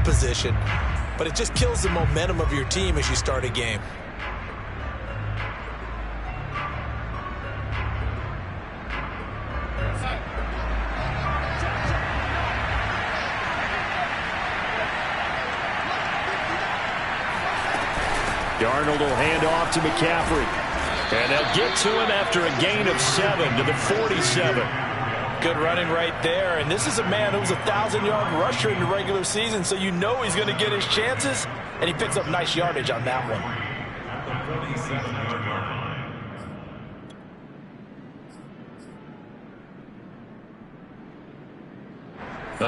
position, but it just kills the momentum of your team as you start a game. Darnold will hand off to McCaffrey. And they'll get to him after a gain of 7 to the 47. Good running right there. And this is a man who was a 1,000-yard rusher in the regular season, so you know he's going to get his chances. And he picks up nice yardage on that one.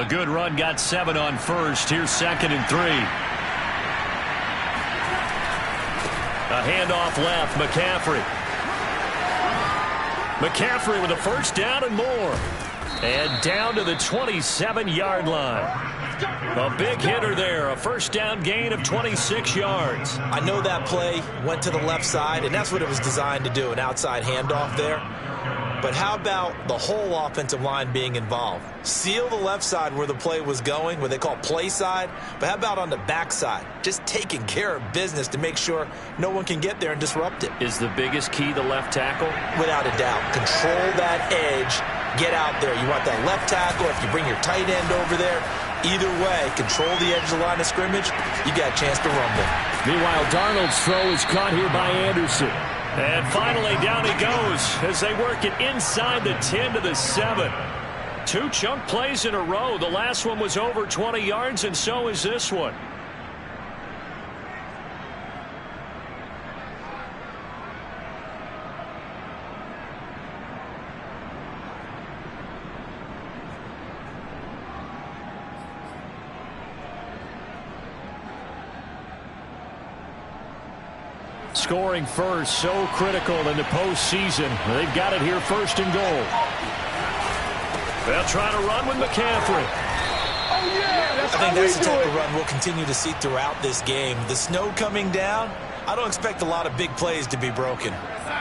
A good run got 7 on first. Here's 2nd and 3. A handoff left, McCaffrey. McCaffrey with a first down and more. And down to the 27-yard line. A big hitter there, a first down gain of 26 yards. I know that play went to the left side, and that's what it was designed to do, an outside handoff there. But how about the whole offensive line being involved? Seal the left side where the play was going, what they call play side. But how about on the back side? Just taking care of business to make sure no one can get there and disrupt it. Is the biggest key the left tackle? Without a doubt. Control that edge. Get out there. You want that left tackle. If you bring your tight end over there, either way, control the edge of the line of scrimmage, you got a chance to rumble. Meanwhile, Darnold's throw is caught here by Anderson. And finally, down he goes as they work it inside the 10 to the 7. 2 chunk plays in a row. The last one was over 20 yards, and so is this one. Scoring first, so critical in the postseason. They've got it here, 1st and goal. They'll try to run with McCaffrey. I think that's the type of run we'll continue to see throughout this game. The snow coming down, I don't expect a lot of big plays to be broken.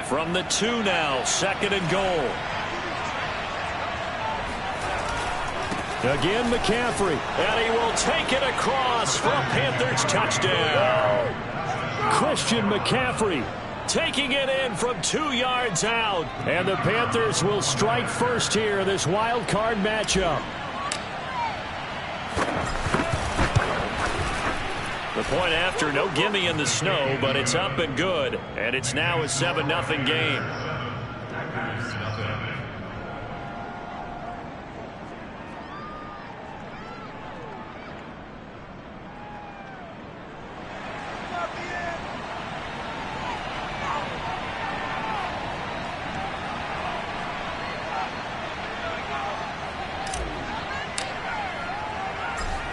From the 2 now, 2nd and goal. Again, McCaffrey. And he will take it across for a Panthers touchdown. Christian McCaffrey taking it in from 2 yards out. And the Panthers will strike first here in this wild card matchup. The point after, no gimme in the snow, but it's up and good. And it's now a 7-0 game.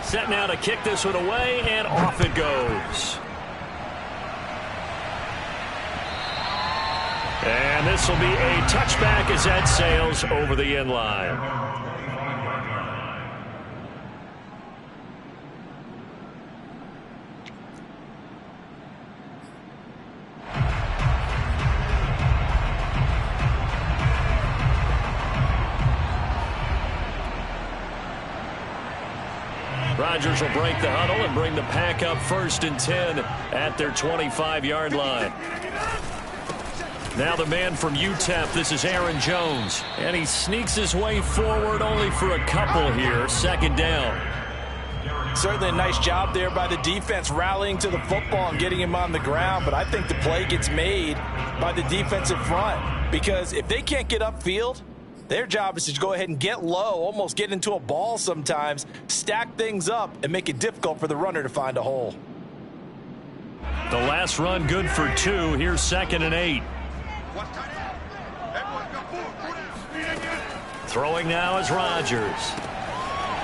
Set now to kick this one away, and off it goes. And this will be a touchback as that sails over the end line. Rodgers will break the huddle and bring the pack up 1st and 10 at their 25-yard line. Now the man from UTEP, this is Aaron Jones. And he sneaks his way forward only for a couple here. 2nd down. Certainly a nice job there by the defense rallying to the football and getting him on the ground. But I think the play gets made by the defensive front. Because if they can't get upfield, their job is to go ahead and get low, almost get into a ball sometimes, stack things up, and make it difficult for the runner to find a hole. The last run good for 2. Here's 2nd and 8. Throwing now is Rodgers.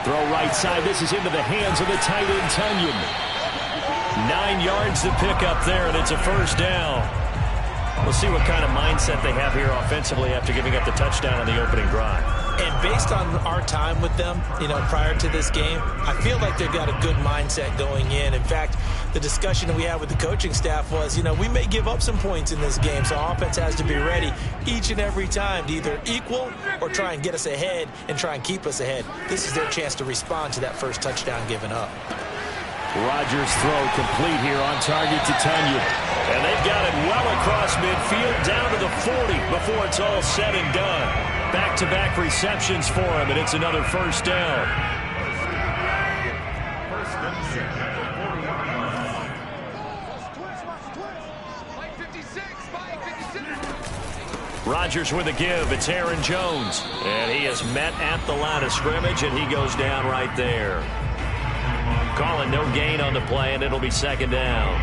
Throw right side. This is into the hands of the tight end, Tunyon. 9 yards to pick up there, and it's a 1st down. We'll see what kind of mindset they have here offensively after giving up the touchdown on the opening drive. And based on our time with them, prior to this game, I feel like they've got a good mindset going in. In fact, the discussion that we had with the coaching staff was, we may give up some points in this game, so our offense has to be ready each and every time to either equal or try and get us ahead and try and keep us ahead. This is their chance to respond to that first touchdown given up. Rodgers' throw complete here on target to Tunyon. And they've got it well across midfield down to the 40 before it's all said and done. Back-to-back receptions for him, and it's another first down. Rodgers with a give. It's Aaron Jones. And he is met at the line of scrimmage, and he goes down right there. Calling no gain on the play, and it'll be second down.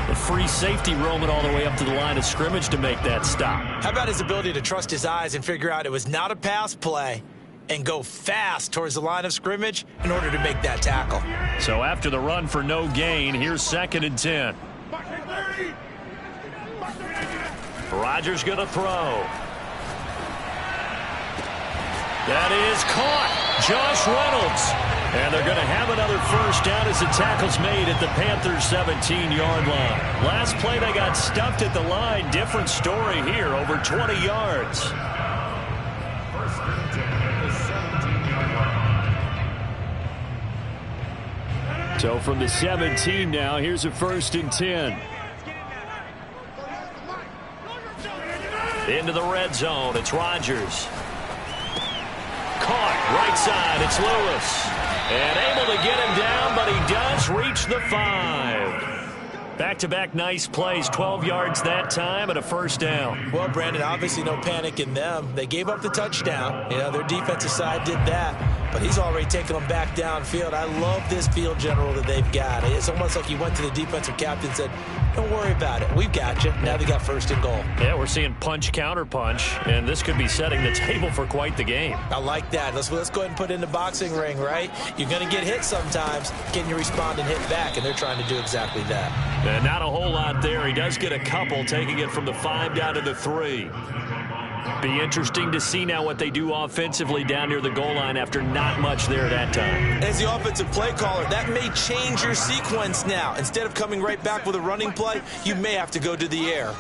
The free safety roaming all the way up to the line of scrimmage to make that stop. How about his ability to trust his eyes and figure out it was not a pass play and go fast towards the line of scrimmage in order to make that tackle. So after the run for no gain, here's 2nd and 10. Rodgers going to throw. That is caught. Josh Reynolds. And they're going to have another first down as the tackle's made at the Panthers' 17-yard line. Last play, they got stuffed at the line. Different story here, over 20 yards. First and 10 at the 17-yard line. So from the 17 now, here's a 1st and 10. Into the red zone, it's Rodgers. Caught, right side, it's Lewis. And able to get him down, but he does reach the 5. Back-to-back nice plays, 12 yards that time and a first down. Well, Brandon, obviously no panic in them. They gave up the touchdown. You know, their defensive side did that. But he's already taken them back downfield. I love this field general that they've got. It's almost like he went to the defensive captain and said, don't worry about it. We've got you. Now they got 1st and goal. Yeah, we're seeing punch, counter punch, and this could be setting the table for quite the game. I like that. Let's go ahead and put it in the boxing ring, right? You're going to get hit sometimes. Can you respond and hit back? And they're trying to do exactly that. And not a whole lot there. He does get a couple, taking it from the 5 down to the 3. Be interesting to see now what they do offensively down near the goal line after not much there that time. As the offensive play caller, that may change your sequence now. Instead of coming right back with a running play, you may have to go to the air.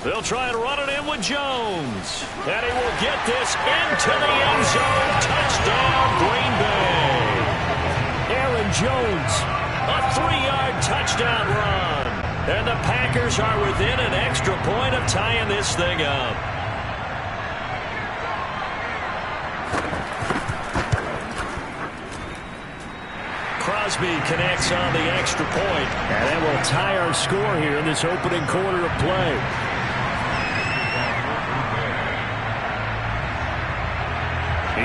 They'll try and run it in with Jones. And he will get this into the end zone. Touchdown, Green Bay. Aaron Jones, a 3-yard touchdown run. And the Packers are within an extra point of tying this thing up. Crosby connects on the extra point. And that will tie our score here in this opening quarter of play.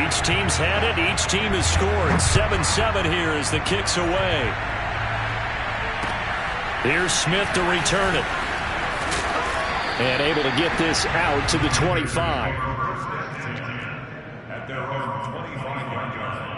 Each team's had it. Each team has scored. 7-7 here as the kick's away. Here's Smith to return it. And able to get this out to the 25. At their own 25-yard line.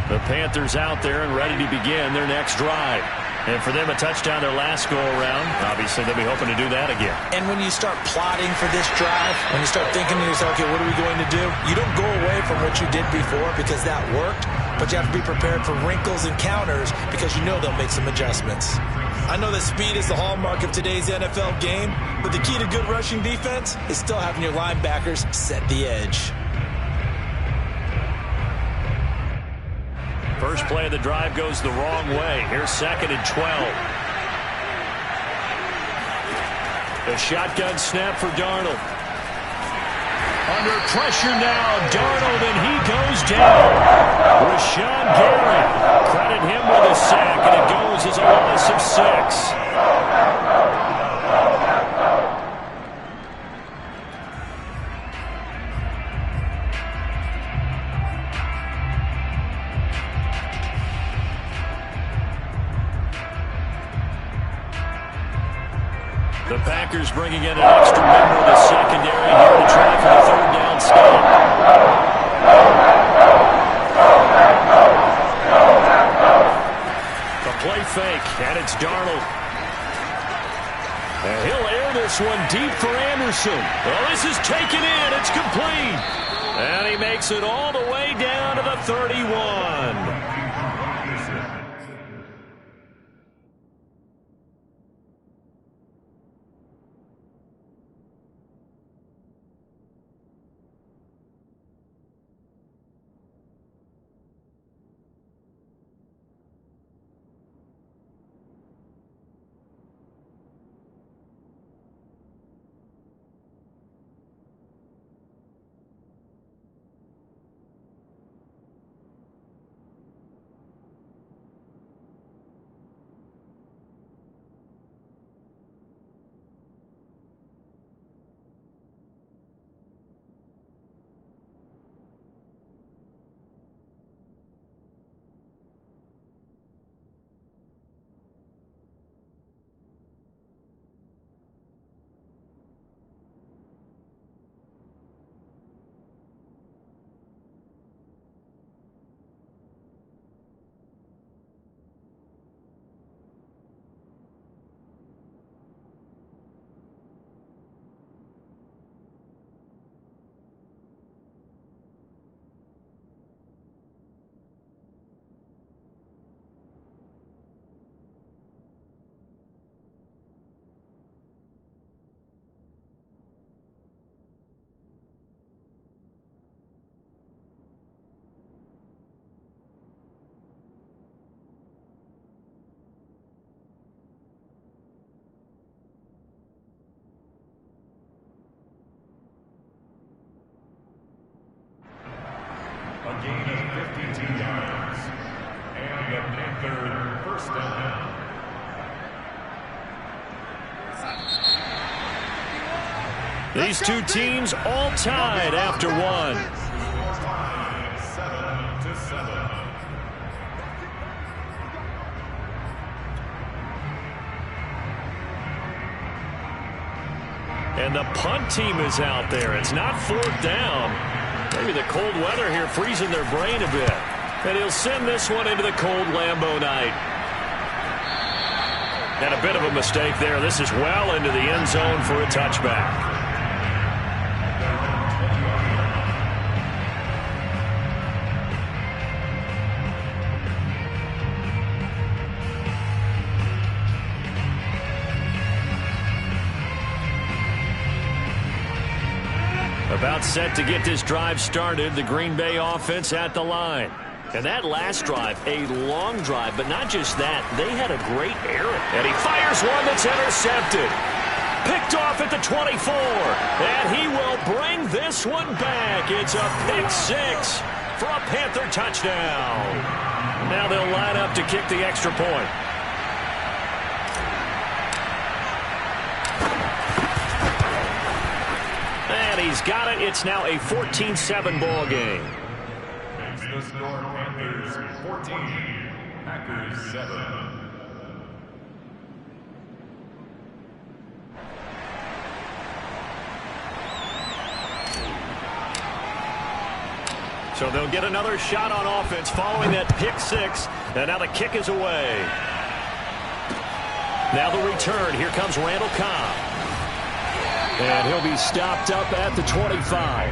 The Panthers out there and ready to begin their next drive. And for them, a touchdown their last go-around. Obviously, they'll be hoping to do that again. And when you start plotting for this drive, when you start thinking to yourself, okay, what are we going to do? You don't go away from what you did before because that worked, but you have to be prepared for wrinkles and counters because you know they'll make some adjustments. I know that speed is the hallmark of today's NFL game, but the key to good rushing defense is still having your linebackers set the edge. First play of the drive goes the wrong way. Here's 2nd and 12. The shotgun snap for Darnold. Under pressure now, Darnold, and he goes down. Rashawn Gary, credit him with a sack, and it goes as a loss of 6. The Packers bringing in an extra member of the secondary here to try for the 3rd down stop. A play fake, and it's Darnold. And he'll air this one deep for Anderson. Well, this is taken in. It's complete. And he makes it all the way down to the 31. A gain of 52 yards. And the Panther first down. These two teams all tied after one. 7-7. And the punt team is out there. It's not fourth down. Maybe the cold weather here freezing their brain a bit. And he'll send this one into the cold Lambeau night. And a bit of a mistake there. This is well into the end zone for a touchback. About set to get this drive started. The Green Bay offense at the line. And that last drive, a long drive, but not just that. They had a great errant. And he fires one that's intercepted. Picked off at the 24. And he will bring this one back. It's a pick six for a Panther touchdown. Now they'll line up to kick the extra point. He's got it. It's now a 14-7 ball game. Makes the score Panthers 14, Packers 7. So they'll get another shot on offense following that pick six. And now the kick is away. Now the return. Here comes Randall Cobb. And he'll be stopped up at the 25.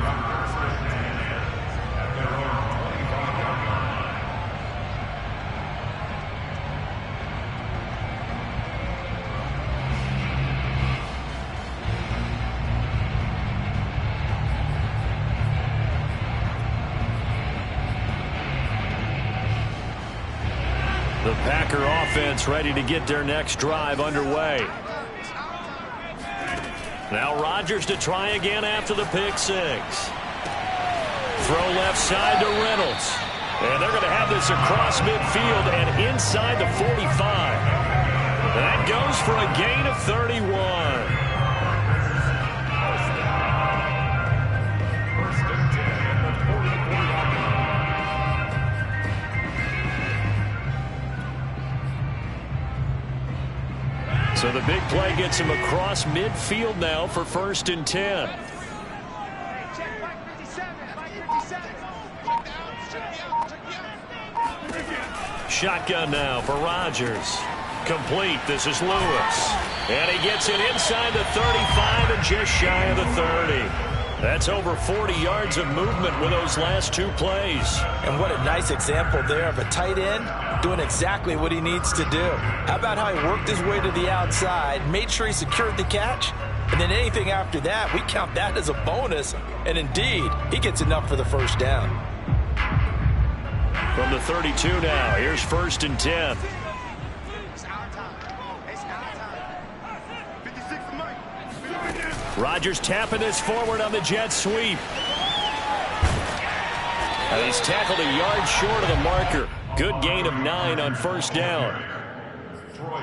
The Packer offense ready to get their next drive underway. Now Rodgers to try again after the pick six. Throw left side to Reynolds. And they're going to have this across midfield and inside the 45. That goes for a gain of 31. So the big play gets him across midfield now for 1st and 10. Shotgun now for Rodgers. Complete. This is Lewis. And he gets it inside the 35 and just shy of the 30. That's over 40 yards of movement with those last two plays. And what a nice example there of a tight end doing exactly what he needs to do. How about how he worked his way to the outside, made sure he secured the catch, and then anything after that, we count that as a bonus. And indeed, he gets enough for the first down. From the 32 now, here's 1st and 10. Rodgers tapping this forward on the jet sweep. And he's tackled a yard short of the marker. Good gain of 9 on 1st down.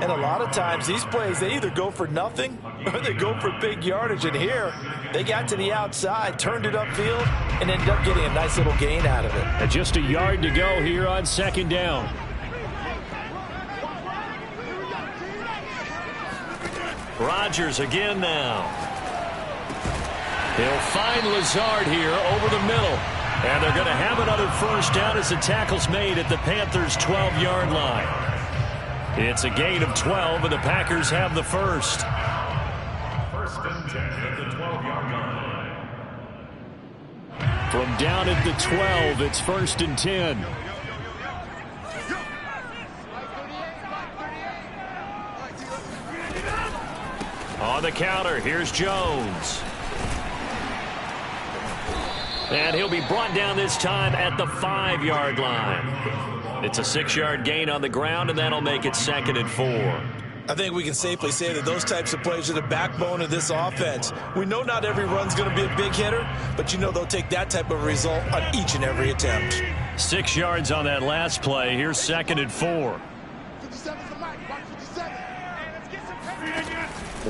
And a lot of times these plays, they either go for nothing or they go for big yardage. And here, they got to the outside, turned it upfield, and ended up getting a nice little gain out of it. And just a yard to go here on 2nd down. Rodgers again now. He'll find Lazard here over the middle. And they're going to have another 1st down as the tackle's made at the Panthers' 12-yard line. It's a gain of 12, and the Packers have the first. 1st and 10 at the 12-yard line. From down at the 12, it's 1st and 10. On the counter, here's Jones. And he'll be brought down this time at the 5-yard line. It's a 6-yard gain on the ground, and that'll make it 2nd and 4. I think we can safely say that those types of plays are the backbone of this offense. We know not every run's going to be a big hitter, but you know they'll take that type of result on each and every attempt. 6 yards on that last play. Here's 2nd and 4.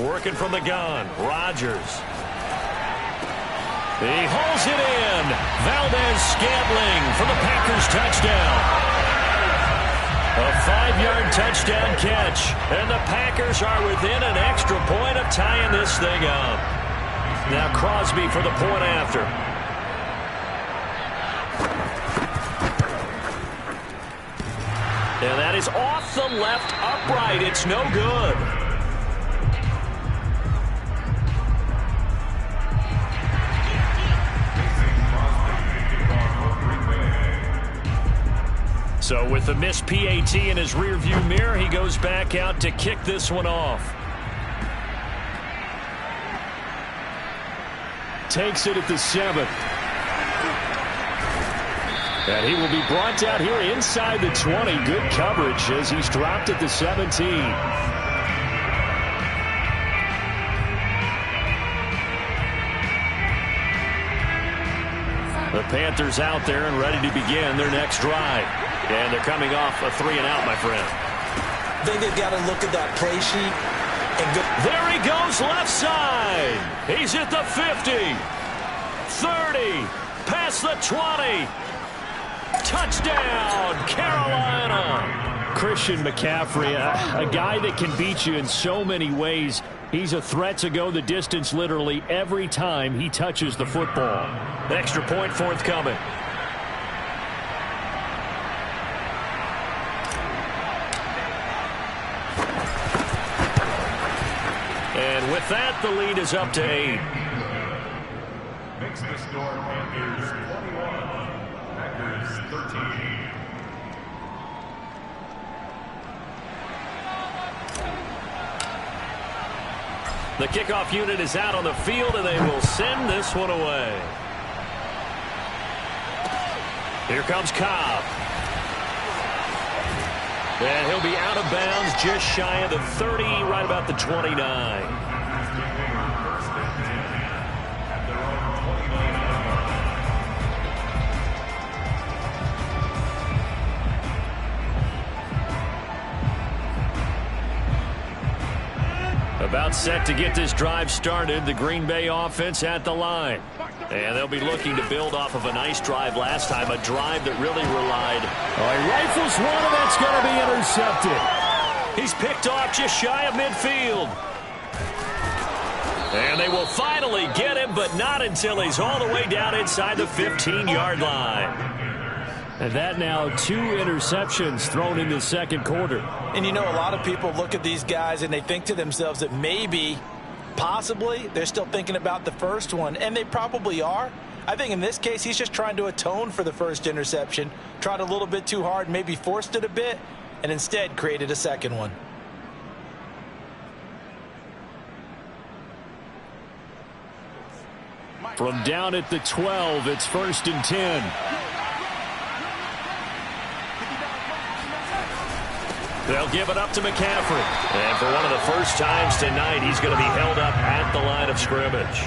Working from the gun, Rodgers. He hauls it in. Valdez-Scantling for the Packers touchdown. A 5-yard touchdown catch. And the Packers are within an extra point of tying this thing up. Now Crosby for the point after. And that is off the left upright. It's no good. So with the missed PAT in his rearview mirror, he goes back out to kick this one off. Takes it at the 7. And he will be brought down here inside the 20. Good coverage as he's dropped at the 17. The Panthers out there and ready to begin their next drive. And they're coming off a 3-and-out, my friend. I think they've got to look at that play sheet. And go. There he goes left side. He's at the 50. 30. Past the 20. Touchdown, Carolina. Christian McCaffrey, a guy that can beat you in so many ways. He's a threat to go the distance literally every time he touches the football. Extra point forthcoming. And with that, the lead is up to 8. Makes the score Panthers 21, Packers 13. The kickoff unit is out on the field, and they will send this one away. Here comes Cobb. And he'll be out of bounds just shy of the 30, right about the 29. About set to get this drive started, the Green Bay offense at the line. And they'll be looking to build off of a nice drive last time, a drive that really relied. Oh, he rifles one, and that's going to be intercepted. He's picked off just shy of midfield. And they will finally get him, but not until he's all the way down inside the 15-yard line. And that now 2 interceptions thrown in the second quarter. And you know, a lot of people look at these guys and they think to themselves that maybe, possibly, they're still thinking about the first one, and they probably are. I think in this case, he's just trying to atone for the first interception, tried a little bit too hard, maybe forced it a bit, and instead created a second one. From down at the 12, it's 1st and 10. They'll give it up to McCaffrey. And for one of the first times tonight, he's going to be held up at the line of scrimmage.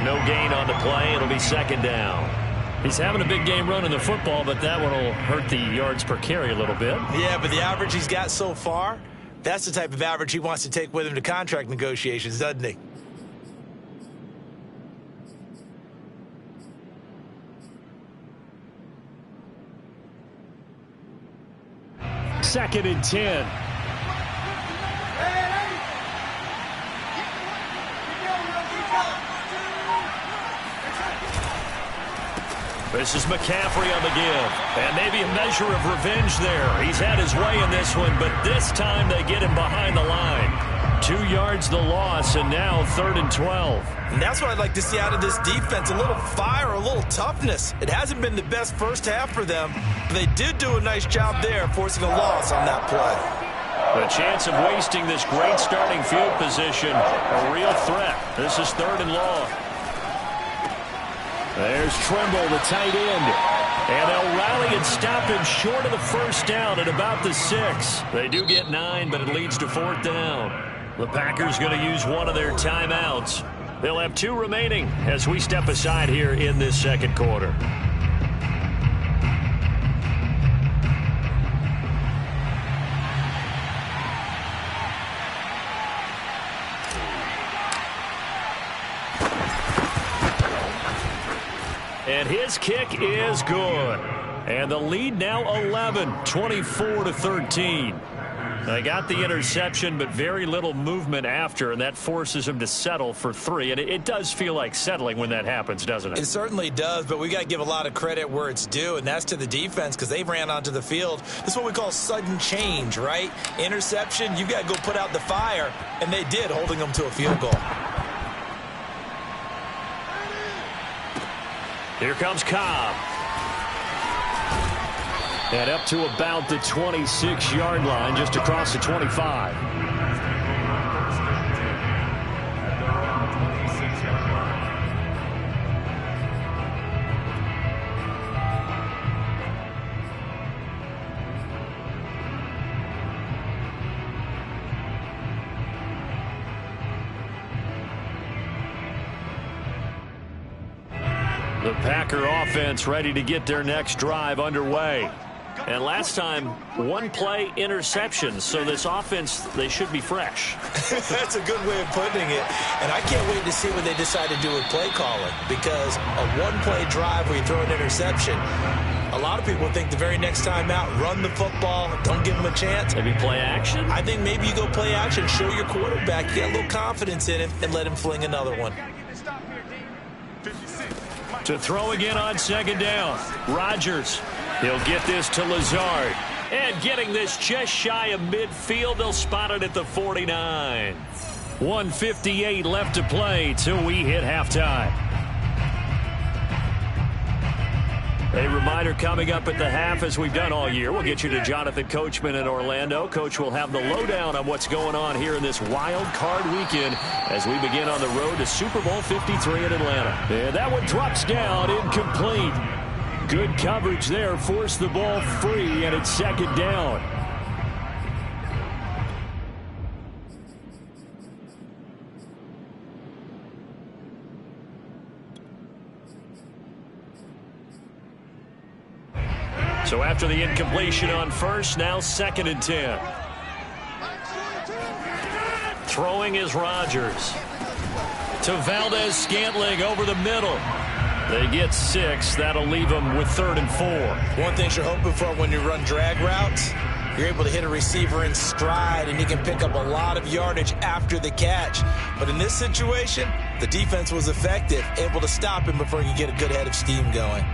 No gain on the play. It'll be 2nd down. He's having a big game running the football, but that one will hurt the yards per carry a little bit. Yeah, but the average he's got so far, that's the type of average he wants to take with him to contract negotiations, doesn't he? Second and 10. This is McCaffrey on the give. And maybe a measure of revenge there. He's had his way in this one, but this time they get him behind the line. 2 yards the loss, and now 3rd and 12. And that's what I'd like to see out of this defense, a little fire, a little toughness. It hasn't been the best first half for them, but they did do a nice job there forcing a loss on that play. The chance of wasting this great starting field position, a real threat. This is 3rd and long. There's Trimble, the tight end. And they'll rally and stop him short of the first down at about the 6. They do get 9, but it leads to 4th down. The Packers going to use one of their timeouts. They'll have 2 remaining as we step aside here in this second quarter. And his kick is good. And the lead now 11, 24-13. They got the interception, but very little movement after, and that forces him to settle for 3. And it does feel like settling when that happens, doesn't it? It certainly does, but we got to give a lot of credit where it's due, and that's to the defense because they ran onto the field. This is what we call sudden change, right? Interception, you got to go put out the fire, and they did, holding them to a field goal. Here comes Cobb. And up to about the 26-yard line, just across the 25. The Packer offense ready to get their next drive underway. And last time, 1 play interception. So this offense, they should be fresh. That's a good way of putting it. And I can't wait to see what they decide to do with play calling. Because a 1-play drive where you throw an interception, a lot of people think the very next time out, run the football, don't give them a chance. Maybe play action? I think maybe you go play action, show your quarterback, you got a little confidence in him, and let him fling another one. To throw again on 2nd down. Rodgers. He'll get this to Lazard. And getting this just shy of midfield, they'll spot it at the 49. 1:58 left to play till we hit halftime. A reminder coming up at the half, as we've done all year. We'll get you to Jonathan Coachman in Orlando. Coach will have the lowdown on what's going on here in this wild card weekend as we begin on the road to Super Bowl 53 in Atlanta. And that one drops down, incomplete. Good coverage there, forced the ball free, and it's 2nd down. So after the incompletion on first, now 2nd and 10. Throwing is Rodgers. To Valdez-Scantling over the middle. They get 6. That'll leave them with 3rd and 4. One thing you're hoping for when you run drag routes, you're able to hit a receiver in stride, and he can pick up a lot of yardage after the catch. But in this situation, the defense was effective, able to stop him before he could get a good head of steam going.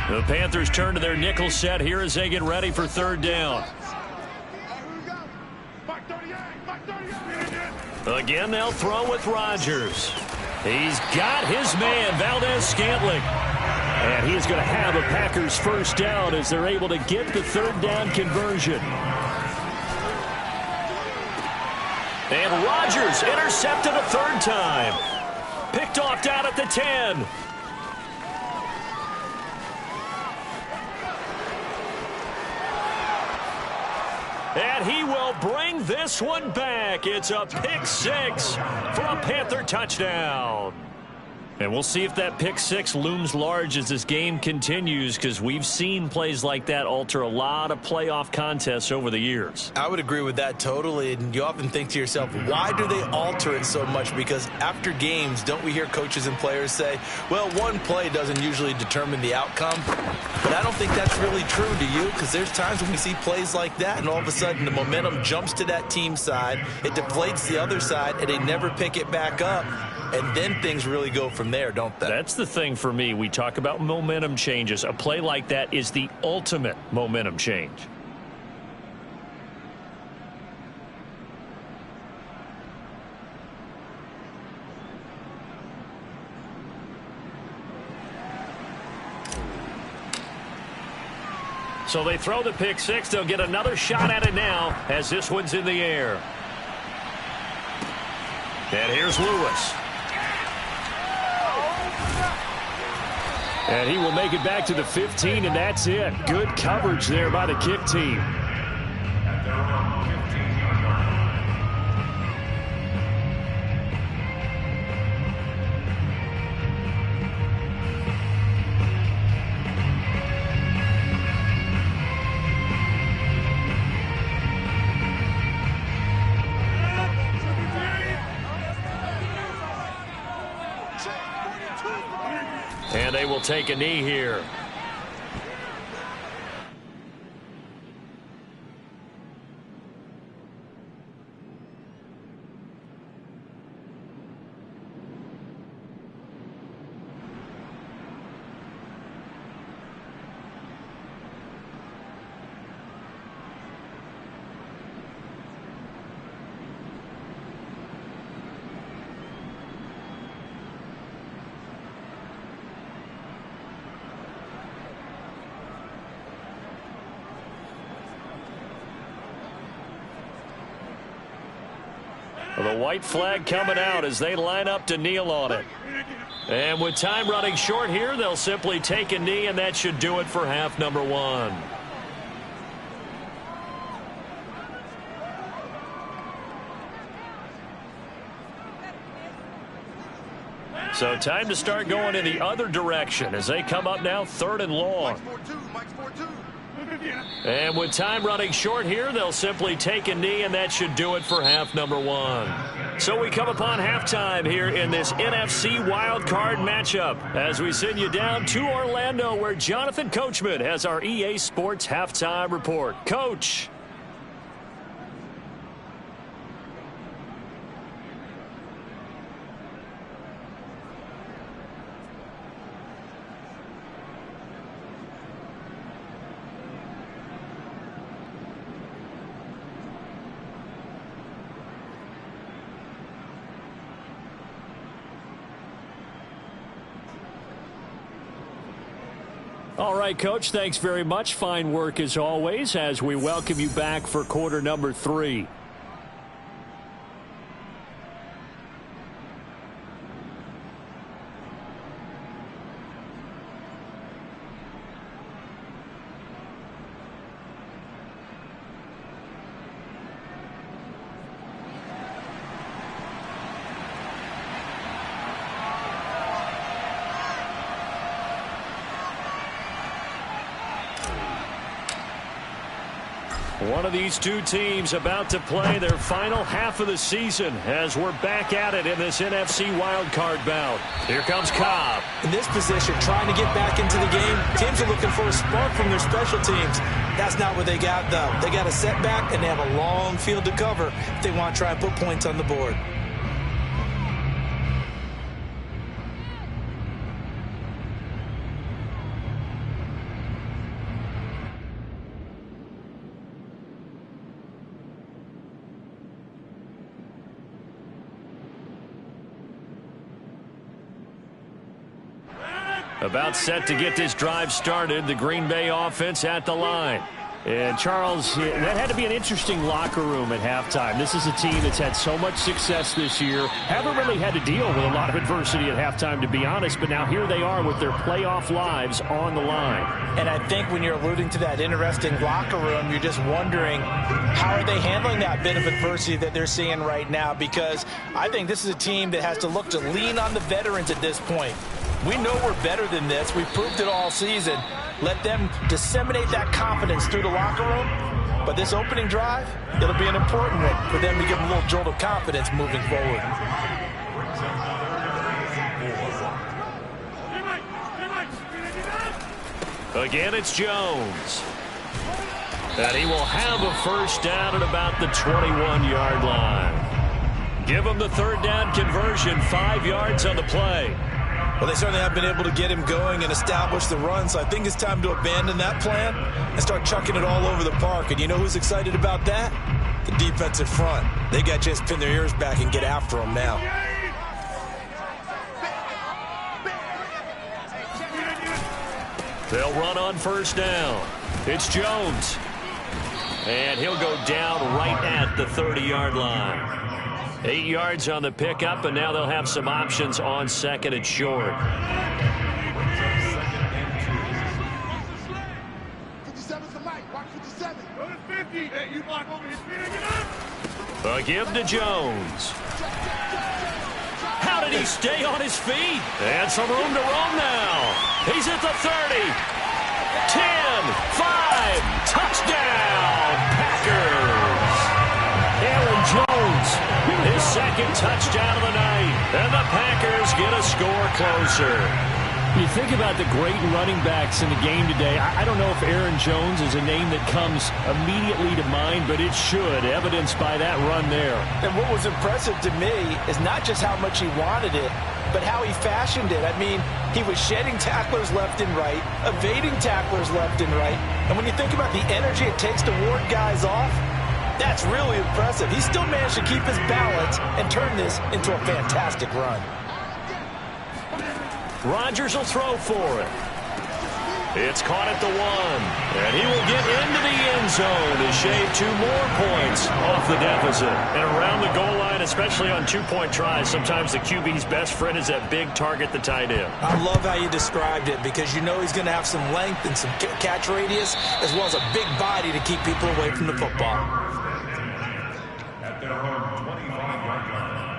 The Panthers turn to their nickel set here as they get ready for third down. Again, they'll throw with Rodgers. He's got his man, Valdez-Scantling. And he's going to have a Packers first down as they're able to get the third down conversion. And Rodgers intercepted a third time. Picked off down at the 10. And he will bring this one back. It's a pick six for a Panther touchdown. And we'll see if that pick six looms large as this game continues, because we've seen plays like that alter a lot of playoff contests over the years. I would agree with that totally. And you often think to yourself, why do they alter it so much? Because after games, don't we hear coaches and players say, well, one play doesn't usually determine the outcome. But I don't think that's really true, do you? Because there's times when we see plays like that, and all of a sudden the momentum jumps to that team side. It deflates the other side, and they never pick it back up. And then things really go from there, don't they? That's the thing for me. We talk about momentum changes. A play like that is the ultimate momentum change. So they throw the pick six. They'll get another shot at it now as this one's in the air. And here's Lewis. And he will make it back to the 15, and that's it. Good coverage there by the kick team. And they will take a knee here. The white flag coming out as they line up to kneel on it. And with time running short here, they'll simply take a knee, and that should do it for half number one. So time to start going in the other direction as they come up now third and long. And with time running short here, they'll simply take a knee, and that should do it for half number one. So we come upon halftime here in this NFC wildcard matchup as we send you down to Orlando, where Jonathan Coachman has our EA Sports halftime report. Coach. All right, Coach, thanks very much. Fine work as always as we welcome you back for quarter number 3. One of these two teams about to play their final half of the season as we're back at it in this NFC wildcard bout. Here comes Cobb. In this position, trying to get back into the game, teams are looking for a spark from their special teams. That's not what they got, though. They got a setback, and they have a long field to cover if they want to try and put points on the board. About set to get this drive started. The Green Bay offense at the line. And, Charles, that had to be an interesting locker room at halftime. This is a team that's had so much success this year. Haven't really had to deal with a lot of adversity at halftime, to be honest. But now here they are with their playoff lives on the line. And I think when you're alluding to that interesting locker room, you're just wondering how are they handling that bit of adversity that they're seeing right now? Because I think this is a team that has to look to lean on the veterans at this point. We know we're better than this. We've proved it all season. Let them disseminate that confidence through the locker room. But this opening drive, it'll be an important one for them to give them a little jolt of confidence moving forward. Again, it's Jones. And he will have a first down at about the 21-yard line. Give him the third down conversion, 5 yards on the play. Well, they certainly have been able to get him going and establish the run, so I think it's time to abandon that plan and start chucking it all over the park. And you know who's excited about that? The defensive front. They got to just pin their ears back and get after him now. They'll run on first down. It's Jones. And he'll go down right at the 30-yard line. 8 yards on the pickup, and now they'll have some options on second and short. 57's the mic. Watch 57. Go to 50. Hey, you block over his feet and get up. A give to Jones. How did he stay on his feet? And some room to roam now. He's at the 30. 10, 5, touchdown, Packers. Aaron Jones, his second touchdown of the night. And the Packers get a score closer. You think about the great running backs in the game today. I don't know if Aaron Jones is a name that comes immediately to mind, but it should, evidenced by that run there. And what was impressive to me is not just how much he wanted it, but how he fashioned it. I mean, he was shedding tacklers left and right, evading tacklers left and right. And when you think about the energy it takes to ward guys off, that's really impressive. He still managed to keep his balance and turn this into a fantastic run. Rodgers will throw for it. It's caught at the 1. And he will get into the end zone to shave 2 more points off the deficit. And around the goal line, especially on 2-point tries, sometimes the QB's best friend is that big target, the tight end. I love how you described it because you know he's going to have some length and some catch radius as well as a big body to keep people away from the football. At their own 25-yard line.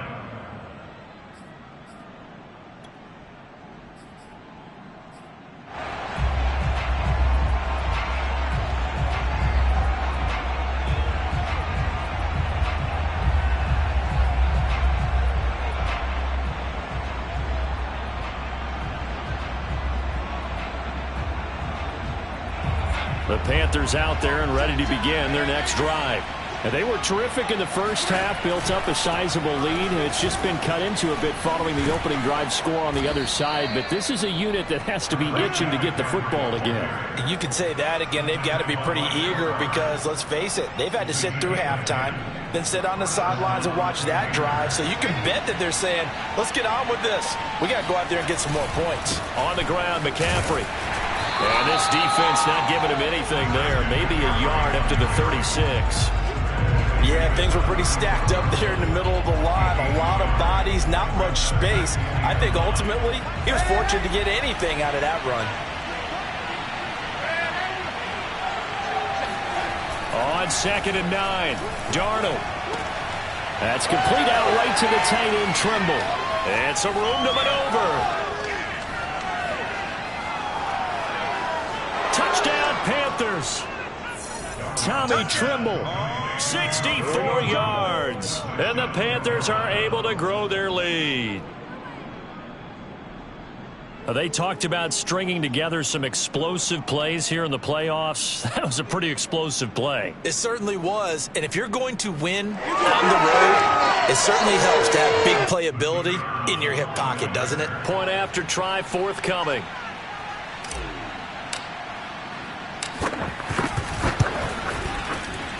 The Panthers out there and ready to begin their next drive. And they were terrific in the first half, built up a sizable lead, and it's just been cut into a bit following the opening drive score on the other side. But this is a unit that has to be itching to get the football again. You could say that again. They've got to be pretty eager because, let's face it, they've had to sit through halftime, then sit on the sidelines and watch that drive. So you can bet that they're saying, let's get on with this. We got to go out there and get some more points. On the ground, McCaffrey. And this defense not giving him anything there. Maybe a yard up to the 36. Yeah, things were pretty stacked up there in the middle of the line. A lot of bodies, not much space. I think ultimately he was fortunate to get anything out of that run. On 2nd and 9, Darnold. That's complete out right to the tight end, Trimble. And some room to maneuver. Touchdown, Panthers. Tommy Trimble, 64 yards. And the Panthers are able to grow their lead. They talked about stringing together some explosive plays here in the playoffs. That was a pretty explosive play. It certainly was. And if you're going to win on the road, it certainly helps to have big playability in your hip pocket, doesn't it? Point after try forthcoming.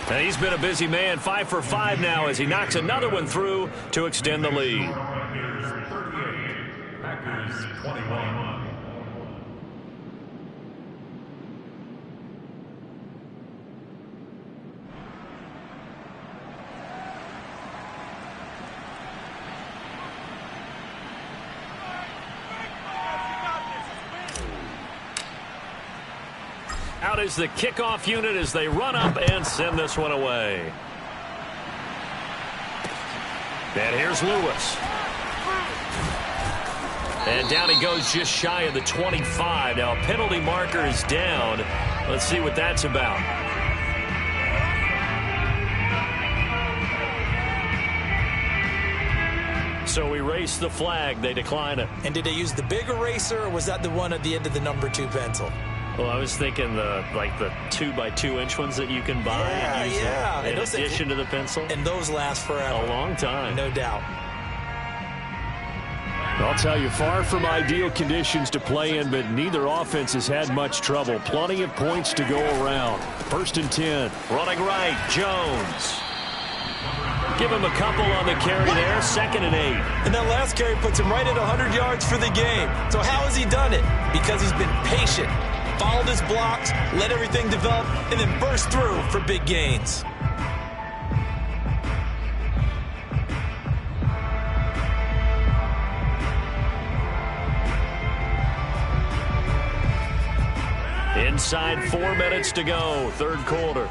And he's been a busy man, 5 for 5 now as he knocks another one through to extend the lead. Packers 21. out is the kickoff unit as they run up and send this one away. And here's Lewis. And down he goes just shy of the 25. Now a penalty marker is down. Let's see what that's about. So we erase the flag. They decline it. And did they use the big eraser, or was that the one at the end of the number 2 pencil? Well, I was thinking the 2x2-inch ones that you can buy and use in addition to the pencil. And those last forever. A long time. No doubt. I'll tell you, far from ideal conditions to play in, but neither offense has had much trouble. Plenty of points to go around. 1st and 10. Running right, Jones. Give him a couple on the carry there. 2nd and 8. And that last carry puts him right at 100 yards for the game. So how has he done it? Because he's been patient, followed his blocks, let everything develop, and then burst through for big gains. Inside 4 minutes to go, 3rd quarter.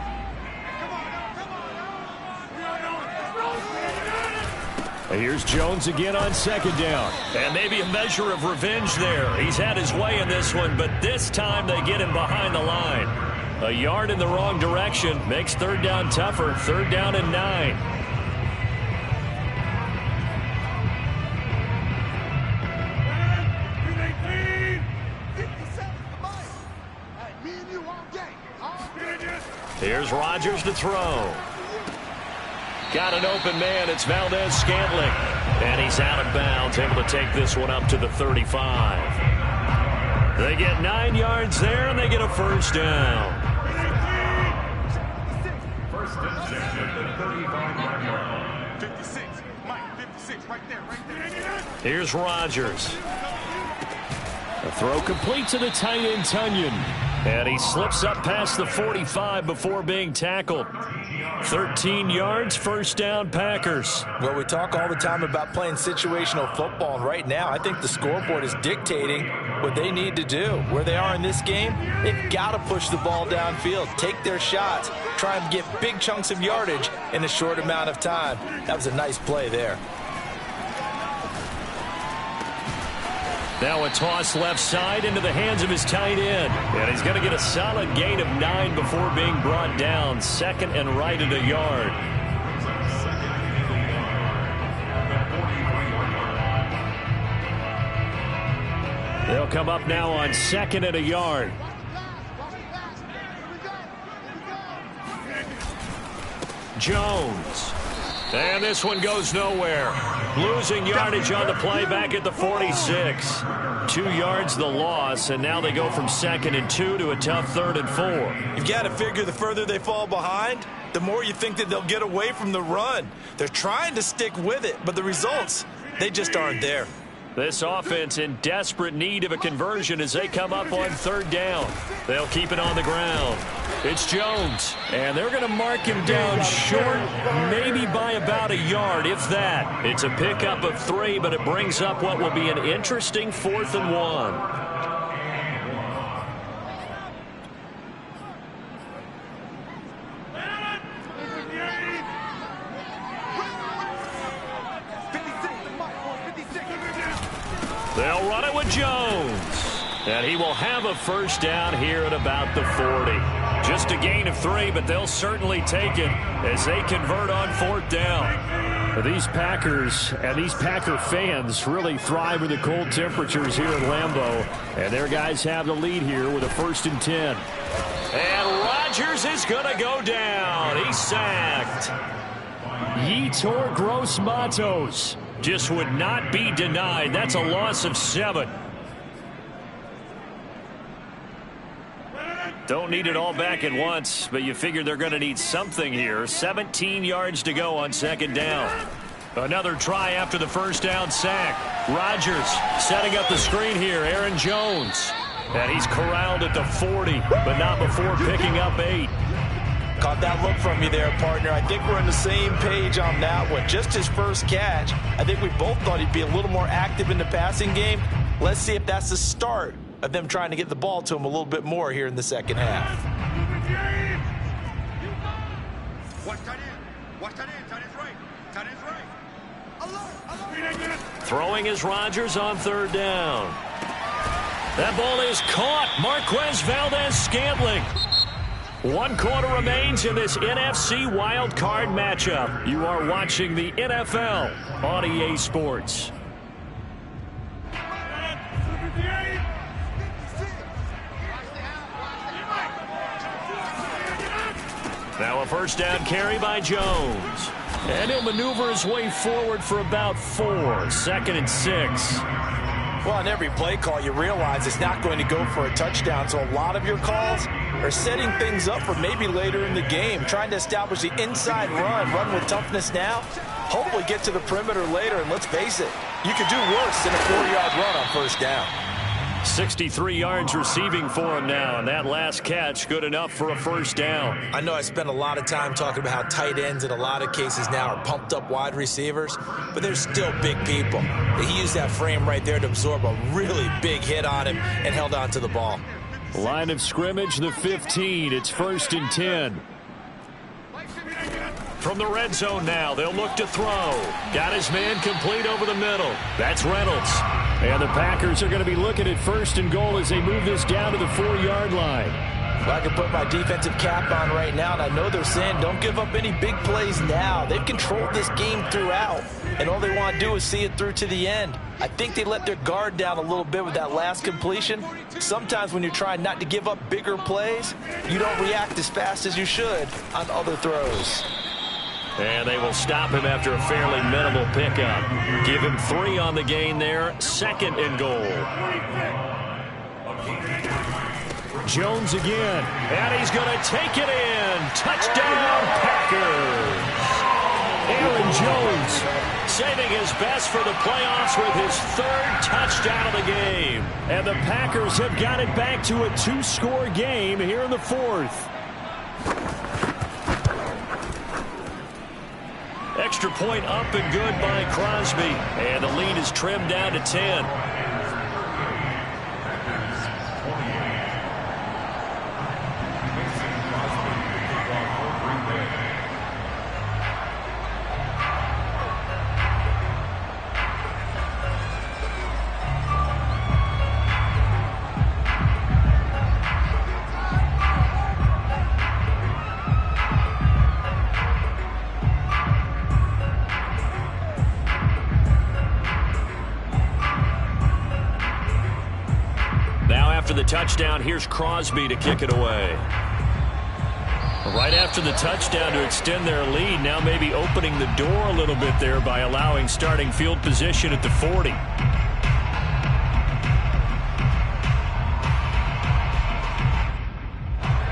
Here's Jones again on 2nd down. And maybe a measure of revenge there. He's had his way in this one, but this time they get him behind the line. A yard in the wrong direction makes 3rd down tougher. 3rd down and 9. Here's Rodgers to throw. Got an open man. It's Valdez-Scantling. And he's out of bounds, able to take this one up to the 35. They get 9 yards there, and they get a 1st down. 1st and 10 at the 35-yard line. 56. Mike, 56. Right there, right there. Here's Rodgers. A throw complete to the tight end, Tonyan. And he slips up past the 45 before being tackled. 13 yards, 1st down, Packers. Well, we talk all the time about playing situational football, and right now I think the scoreboard is dictating what they need to do. Where they are in this game, they've got to push the ball downfield, take their shots, try and get big chunks of yardage in a short amount of time. That was a nice play there. Now a toss left side into the hands of his tight end. And he's going to get a solid gain of 9 before being brought down. 2nd and right at a yard. They'll come up now on 2nd and a yard. Jones. And this one goes nowhere. Losing yardage on the play back at the 46. 2 yards the loss, and now they go from 2nd and 2 to a tough 3rd and 4. You've got to figure the further they fall behind, the more you think that they'll get away from the run. They're trying to stick with it, but the results, they just aren't there. This offense in desperate need of a conversion as they come up on 3rd down. They'll keep it on the ground. It's Jones, and they're going to mark him down short, maybe by about a yard, if that. It's a pickup of 3, but it brings up what will be an interesting 4th and 1. They'll run it with Jones. And he will have a 1st down here at about the 40. Just a gain of 3, but they'll certainly take it as they convert on 4th down. These Packers and these Packer fans really thrive in the cold temperatures here in Lambeau. And their guys have the lead here with a 1st and 10. And Rodgers is going to go down. He's sacked. Yetur Gross-Matos just would not be denied. That's a loss of 7. Don't need it all back at once, but you figure they're going to need something here. 17 yards to go on 2nd down. Another try after the 1st down sack. Rodgers setting up the screen here. Aaron Jones. And he's corralled at the 40, but not before picking up 8. Caught that look from you there, partner. I think we're on the same page on that one. Just his first catch. I think we both thought he'd be a little more active in the passing game. Let's see if that's the start of them trying to get the ball to him a little bit more here in the 2nd half. Throwing is Rodgers on third down. That ball is caught. Marquez Valdes-Scantling. 1 quarter remains in this NFC Wild Card matchup. You are watching the NFL on EA Sports. Now a first down carry by Jones. And he'll maneuver his way forward for about 4. 2nd and 6. Well, on every play call, you realize it's not going to go for a touchdown. So a lot of your calls are setting things up for maybe later in the game, trying to establish the inside run with toughness now, hopefully get to the perimeter later. And let's face it, you could do worse than a 4-yard run on first down. 63 yards receiving for him now, and that last catch good enough for a first down. I know I spent a lot of time talking about how tight ends in a lot of cases now are pumped up wide receivers, but they're still big people. He used that frame right there to absorb a really big hit on him and held on to the ball. Line of scrimmage, the 15. It's 1st and 10. From the red zone now, they'll look to throw. Got his man complete over the middle. That's Reynolds. And the Packers are going to be looking at 1st and goal as they move this down to the 4-yard line. Well, I can put my defensive cap on right now, and I know they're saying don't give up any big plays now. They've controlled this game throughout, and all they want to do is see it through to the end. I think they let their guard down a little bit with that last completion. Sometimes when you're trying not to give up bigger plays, you don't react as fast as you should on other throws. And they will stop him after a fairly minimal pickup. Give him 3 on the gain there. 2nd and goal. Jones again. And he's going to take it in. Touchdown, Packers. Aaron Jones saving his best for the playoffs with his 3rd touchdown of the game. And the Packers have got it back to a 2-score game here in the 4th. Extra point up and good by Crosby. And the lead is trimmed down to 10. After the touchdown, here's Crosby to kick it away. Right after the touchdown to extend their lead, now maybe opening the door a little bit there by allowing starting field position at the 40.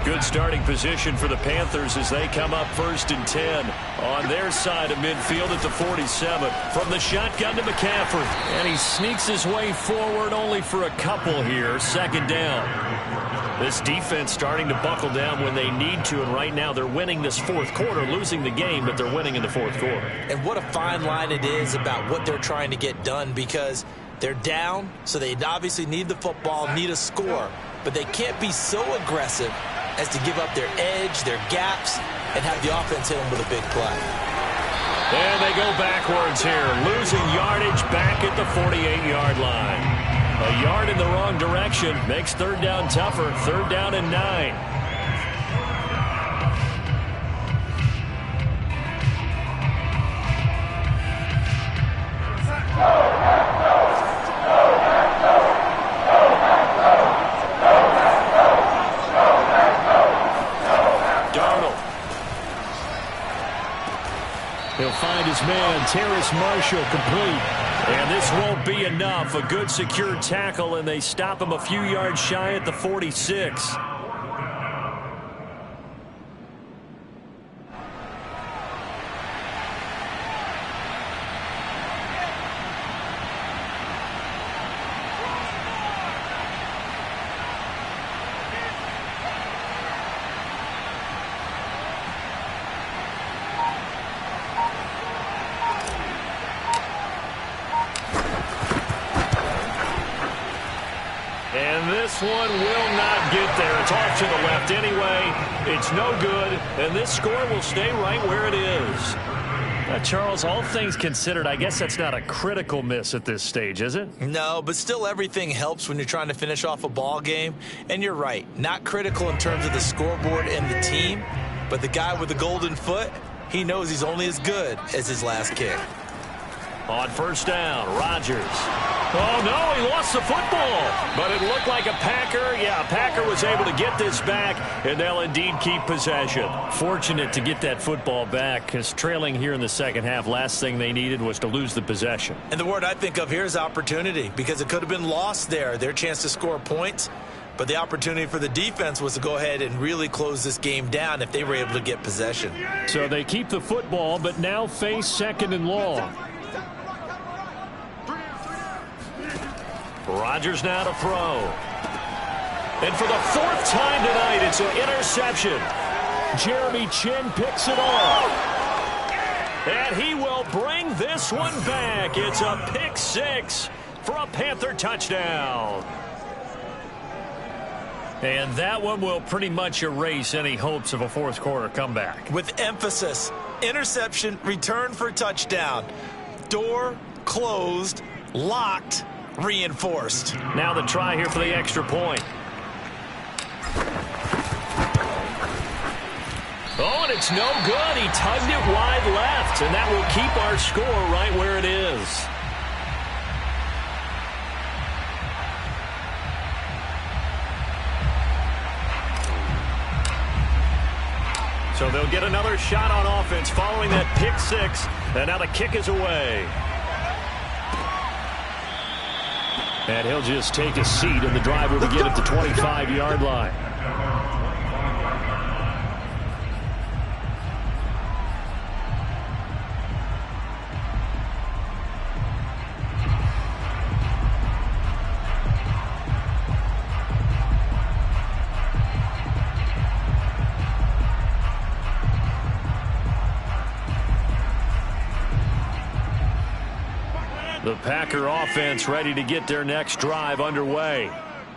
Good starting position for the Panthers as they come up 1st and 10 on their side of midfield at the 47. From the shotgun to McCaffrey. And he sneaks his way forward only for a couple here. 2nd down. This defense starting to buckle down when they need to. And right now they're winning this 4th quarter, losing the game, but they're winning in the 4th quarter. And what a fine line it is about what they're trying to get done, because they're down, so they obviously need the football, need a score. But they can't be so aggressive as to give up their edge, their gaps, and have the offense hit them with a big play. And they go backwards here, losing yardage back at the 48-yard line. A yard in the wrong direction makes 3rd down tougher. 3rd down and 9. He'll find his man, Terrace Marshall, complete. And this won't be enough. A good secure tackle, and they stop him a few yards shy at the 46. And this one will not get there. It's off to the left anyway. It's no good, and this score will stay right where it is. Charles, all things considered, I guess that's not a critical miss at this stage, is it? No, but still everything helps when you're trying to finish off a ball game. And you're right, not critical in terms of the scoreboard and the team, but the guy with the golden foot, he knows he's only as good as his last kick. On first down, Rodgers. Oh, no, he lost the football. But it looked like a Packer. Yeah, a Packer was able to get this back, and they'll indeed keep possession. Fortunate to get that football back, because trailing here in the second half, last thing they needed was to lose the possession. And the word I think of here is opportunity, because it could have been lost there, their chance to score points. But the opportunity for the defense was to go ahead and really close this game down if they were able to get possession. So they keep the football, but now face second and long. Rodgers now to throw. And for the fourth time tonight, it's an interception. Jeremy Chinn picks it off. And he will bring this one back. It's a pick six for a Panther touchdown. And that one will pretty much erase any hopes of a fourth quarter comeback. With emphasis, interception, return for touchdown. Door closed, locked, reinforced. Now the try here for the extra point. Oh, and it's no good. He tugged it wide left, and that will keep our score right where it is. So they'll get another shot on offense following that pick six, and now the kick is away. And he'll just take a seat, and the drive will begin at the 25-yard line. The Packer offense ready to get their next drive underway.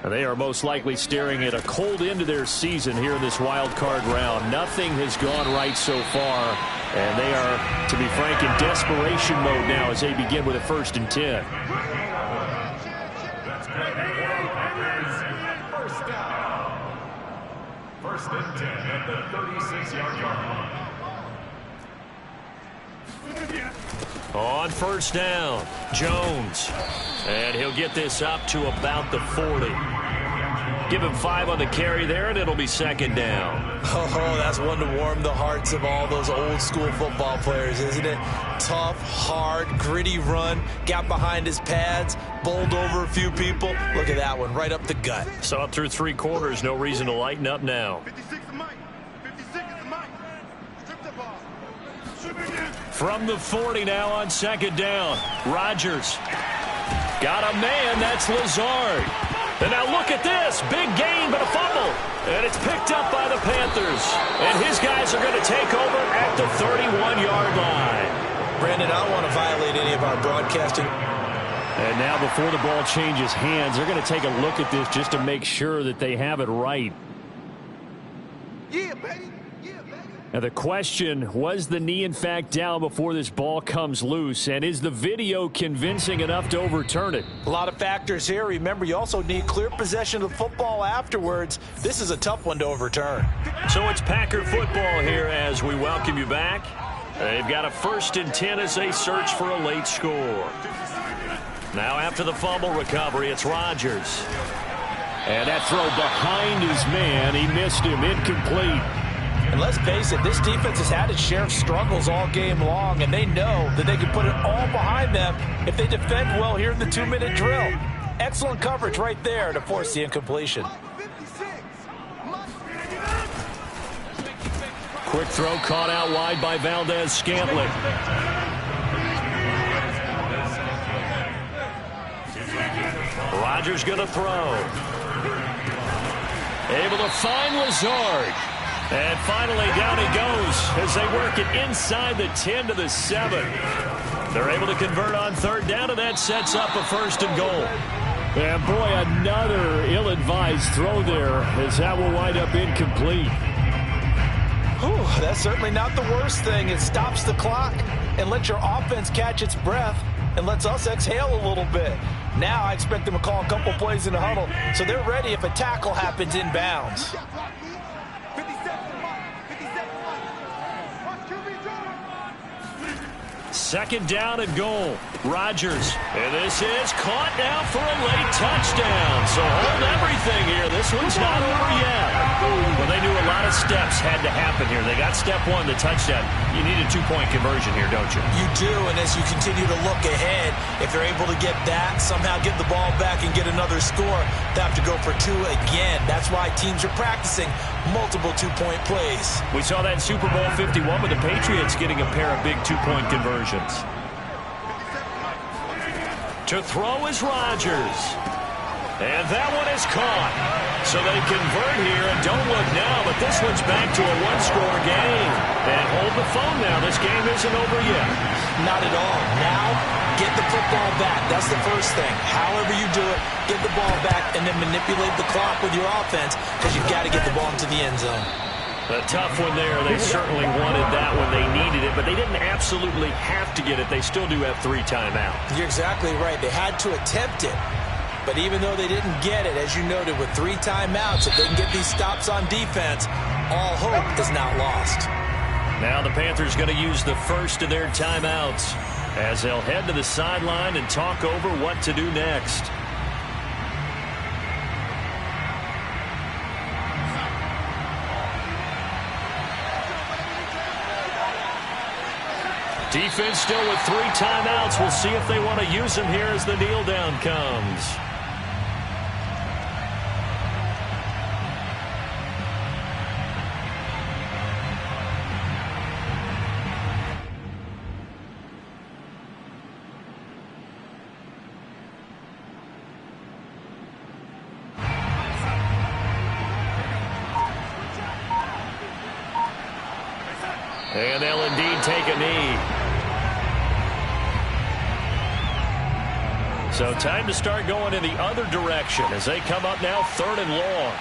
And they are most likely staring at a cold end to their season here in this wild card round. Nothing has gone right so far, and they are, to be frank, in desperation mode now as they begin with a 1st and 10. First down. 1st and 10 at the 36-yard line. On first down, Jones. And he'll get this up to about the 40. Give him 5 on the carry there, and it'll be 2nd down. Oh, that's one to warm the hearts of all those old school football players, isn't it? Tough, hard, gritty run. Got behind his pads, bowled over a few people. Look at that one, right up the gut. So up through 3 quarters, no reason to lighten up now. 56 is Mike. 56 is Mike. Strip the ball. Shoot again. From the 40 now on 2nd down. Rodgers. Got a man, that's Lazard. And now look at this. Big gain, but a fumble. And it's picked up by the Panthers. And his guys are going to take over at the 31-yard line. Brandon, I don't want to violate any of our broadcasting. And now before the ball changes hands, they're going to take a look at this just to make sure that they have it right. Yeah, baby. Now the question, was the knee in fact down before this ball comes loose? And is the video convincing enough to overturn it? A lot of factors here. Remember, you also need clear possession of the football afterwards. This is a tough one to overturn. So it's Packer football here as we welcome you back. They've got a 1st and 10 as they search for a late score. Now after the fumble recovery, it's Rodgers. And that throw behind his man. He missed him, incomplete. And let's face it, this defense has had its share of struggles all game long, and they know that they can put it all behind them if they defend well here in the 2-minute drill. Excellent coverage right there to force the incompletion. Quick throw caught out wide by Valdez-Scantling. Rodgers going to throw. Able to find Lazard. And finally, down he goes as they work it inside the 10 to the 7. They're able to convert on 3rd down, and that sets up a 1st and goal. And boy, another ill-advised throw there as that will wind up incomplete. Whew. That's certainly not the worst thing. It stops the clock and lets your offense catch its breath and lets us exhale a little bit. Now I expect them to call a couple plays in the huddle so they're ready if a tackle happens inbounds. Second down and goal. Rodgers. And this is caught now for a late touchdown. So hold everything here. This one's not over yet. Well, they knew a lot of steps had to happen here. They got step one, the touchdown. You need a two-point conversion here, don't you? You do, and as you continue to look ahead, if they're able to get that, somehow get the ball back and get another score, they have to go for two again. That's why teams are practicing multiple two-point plays. We saw that in Super Bowl 51 with the Patriots getting a pair of big two-point conversions. To throw is Rodgers. And that one is caught. So they convert here and don't look now, but this one's back to a one-score game. And hold the phone now. This game isn't over yet. Not at all. Now, get the football back. That's the first thing. However you do it, get the ball back and then manipulate the clock with your offense because you've got to get the ball into the end zone. A tough one there. They certainly wanted that when they needed it, but they didn't absolutely have to get it. They still do have 3 timeouts. You're exactly right. They had to attempt it. But even though they didn't get it, as you noted, with 3 timeouts, if they can get these stops on defense, all hope is not lost. Now the Panthers going to use the first of their timeouts as they'll head to the sideline and talk over what to do next. Defense still with 3 timeouts. We'll see if they want to use them here as the kneel down comes. And they'll indeed take a knee. So time to start going in the other direction as they come up now 3rd and long.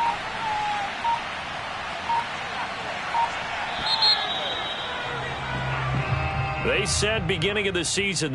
They said beginning of the season